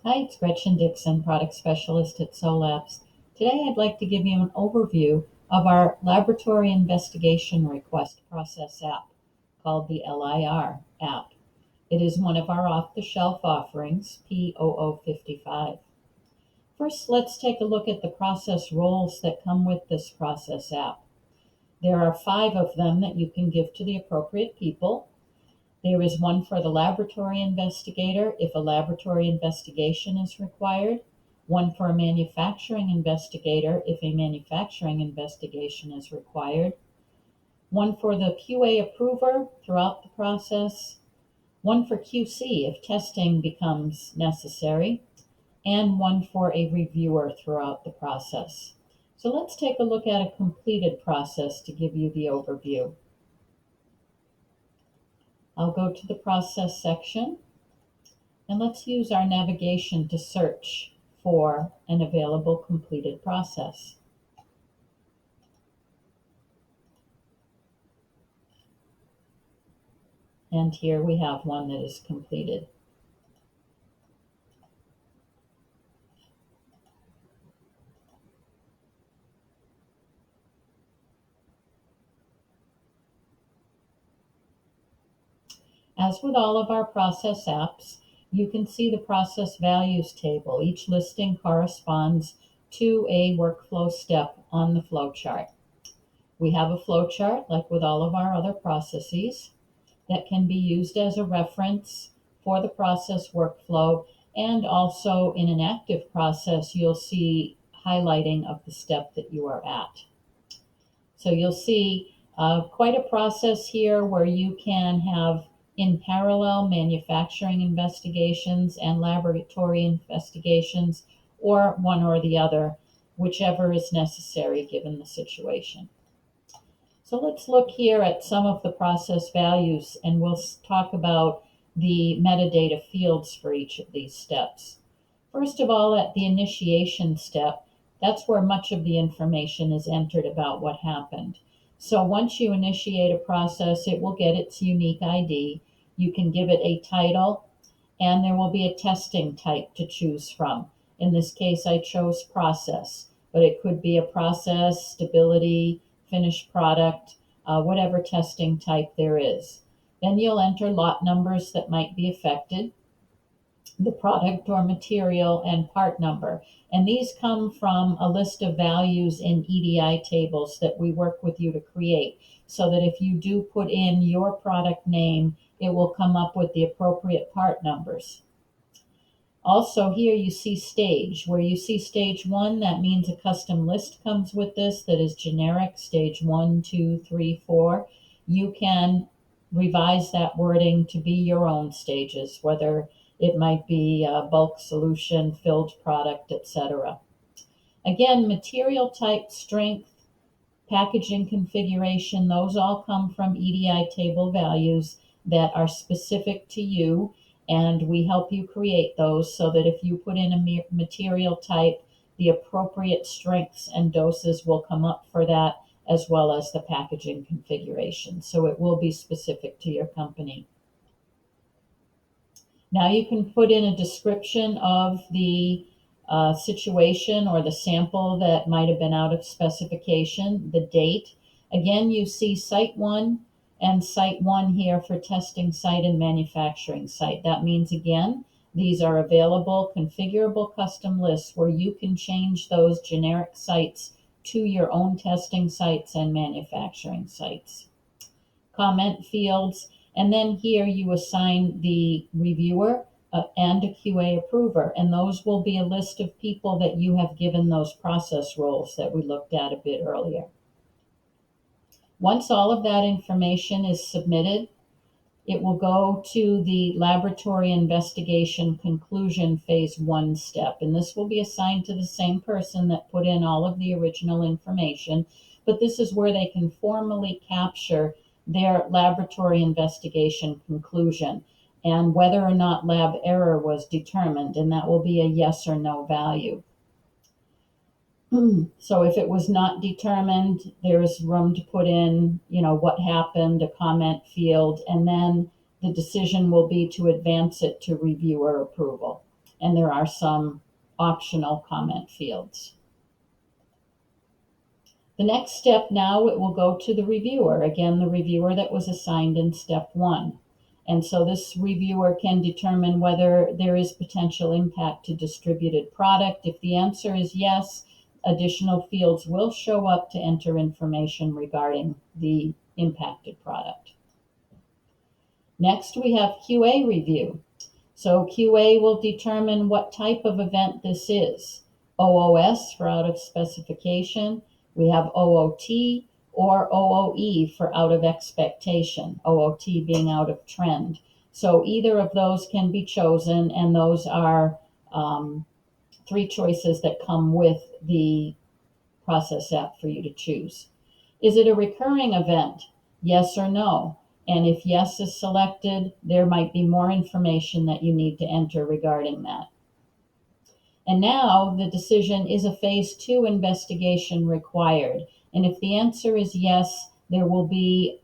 Hi, it's Gretchen Dixon, Product Specialist at SOLABS. Today I'd like to give you an overview of our Laboratory Investigation Request Process app called the LIR app. It is one of our off-the-shelf offerings, P0055. First, let's take a look at the process roles that come with this process app. There are 5 of them that you can give to the appropriate people. There is one for the laboratory investigator if a laboratory investigation is required, one for a manufacturing investigator if a manufacturing investigation is required, one for the QA approver throughout the process, one for QC if testing becomes necessary, and one for a reviewer throughout the process. So let's take a look at a completed process to give you the overview. I'll go to the process section, and let's use our navigation to search for an available completed process. And here we have one that is completed. As with all of our process apps, you can see the process values table. Each listing corresponds to a workflow step on the flowchart. We have a flowchart, like with all of our other processes, that can be used as a reference for the process workflow, and also in an active process, you'll see highlighting of the step that you are at. So you'll see quite a process here where you can have in parallel manufacturing investigations and laboratory investigations, or one or the other, whichever is necessary given the situation. So let's look here at some of the process values, and we'll talk about the metadata fields for each of these steps. First of all, at the initiation step, that's where much of the information is entered about what happened. So once you initiate a process, it will get its unique ID. You can give it a title, and there will be a testing type to choose from. In this case, I chose process, but it could be a process, stability, finished product, whatever testing type there is. Then you'll enter lot numbers that might be affected, the product or material, and part number. And these come from a list of values in EDI tables that we work with you to create, so that if you do put in your product name, it will come up with the appropriate part numbers. Also here you see stage. Where you see stage 1, that means a custom list comes with this that is generic, stage 1, 2, 3, 4. You can revise that wording to be your own stages, whether it might be a bulk solution, filled product, etc. Again, material type, strength, packaging configuration, those all come from EDI table values that are specific to you, and we help you create those so that if you put in a material type, the appropriate strengths and doses will come up for that, as well as the packaging configuration. So it will be specific to your company. Now you can put in a description of the situation or the sample that might have been out of specification, the date. Again, you see site 1 and site 1 here for testing site and manufacturing site. That means, again, these are available configurable custom lists where you can change those generic sites to your own testing sites and manufacturing sites. Comment fields, and then here you assign the reviewer and a QA approver, and those will be a list of people that you have given those process roles that we looked at a bit earlier. Once all of that information is submitted, it will go to the laboratory investigation conclusion phase 1 step, and this will be assigned to the same person that put in all of the original information, but this is where they can formally capture their laboratory investigation conclusion and whether or not lab error was determined, and that will be a yes or no value. So if it was not determined, there's room to put in, what happened, a comment field, and then the decision will be to advance it to reviewer approval. and there are some optional comment fields. The next step now, it will go to the reviewer, again, the reviewer that was assigned in step 1. And so this reviewer can determine whether there is potential impact to distributed product. If the answer is yes, additional fields will show up to enter information regarding the impacted product. Next, we have QA review. So QA will determine what type of event this is. OOS for out of specification. We have OOT or OOE for out of expectation, OOT being out of trend. So either of those can be chosen, and those are 3 choices that come with the process app for you to choose. Is it a recurring event? Yes or no? And if yes is selected, there might be more information that you need to enter regarding that. And now the decision, is a phase 2 investigation required? And if the answer is yes, there will be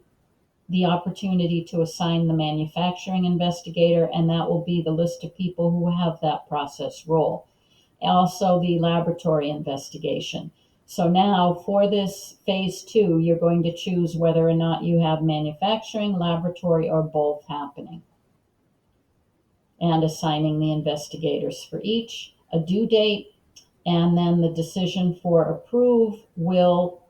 the opportunity to assign the manufacturing investigator, and that will be the list of people who have that process role. Also the laboratory investigation. So now for this phase 2, you're going to choose whether or not you have manufacturing, laboratory, or both happening. And assigning the investigators for each, a due date, and then the decision for approve will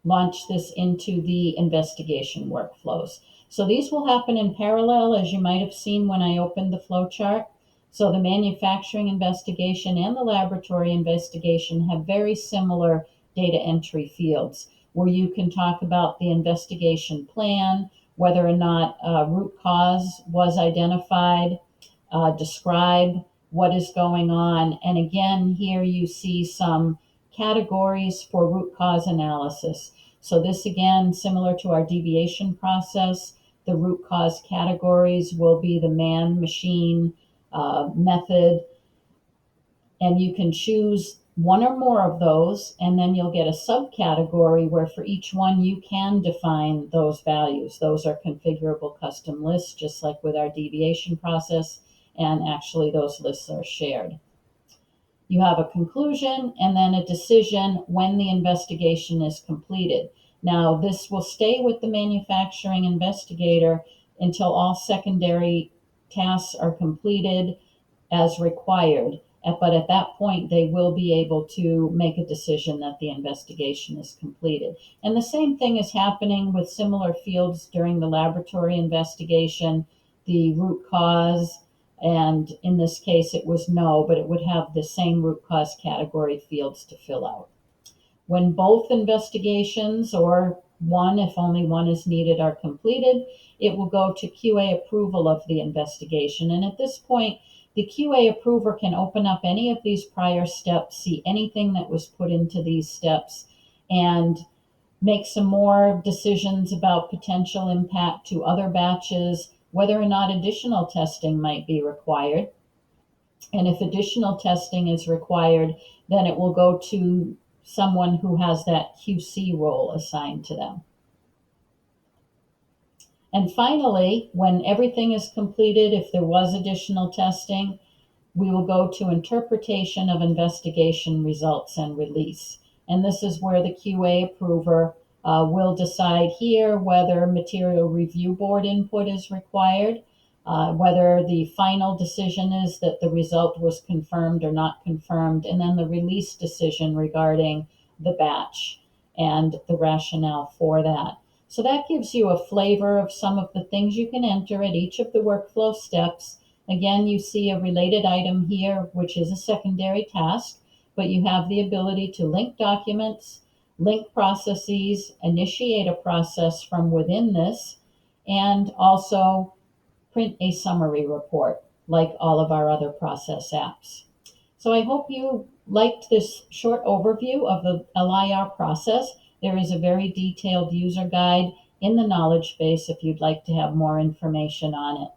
launch this into the investigation workflows. So these will happen in parallel, as you might have seen when I opened the flowchart. So the manufacturing investigation and the laboratory investigation have very similar data entry fields, where you can talk about the investigation plan, whether or not root cause was identified, describe what is going on. And again, here you see some categories for root cause analysis. So this, again, similar to our deviation process, the root cause categories will be the man, machine, method, and you can choose one or more of those, and then you'll get a subcategory where for each one you can define those values. Those are configurable custom lists, just like with our deviation process, and actually those lists are shared. You have a conclusion and then a decision when the investigation is completed. Now, this will stay with the manufacturing investigator until all secondary tasks are completed as required. But at that point, they will be able to make a decision that the investigation is completed. And the same thing is happening with similar fields during the laboratory investigation, the root cause, and in this case it was no, but it would have the same root cause category fields to fill out. When both investigations, or one if only one is needed, are completed, it will go to QA approval of the investigation. And at this point, the QA approver can open up any of these prior steps, see anything that was put into these steps, and make some more decisions about potential impact to other batches, whether or not additional testing might be required. And if additional testing is required, then it will go to someone who has that QC role assigned to them. And finally, when everything is completed, if there was additional testing, we will go to interpretation of investigation results and release. And this is where the QA approver will decide here whether material review board input is required, whether the final decision is that the result was confirmed or not confirmed, and then the release decision regarding the batch and the rationale for that. So that gives you a flavor of some of the things you can enter at each of the workflow steps. Again, you see a related item here, which is a secondary task, but you have the ability to link documents, link processes, initiate a process from within this, and also print a summary report like all of our other process apps. So I hope you liked this short overview of the LIR process. There is a very detailed user guide in the knowledge base if you'd like to have more information on it.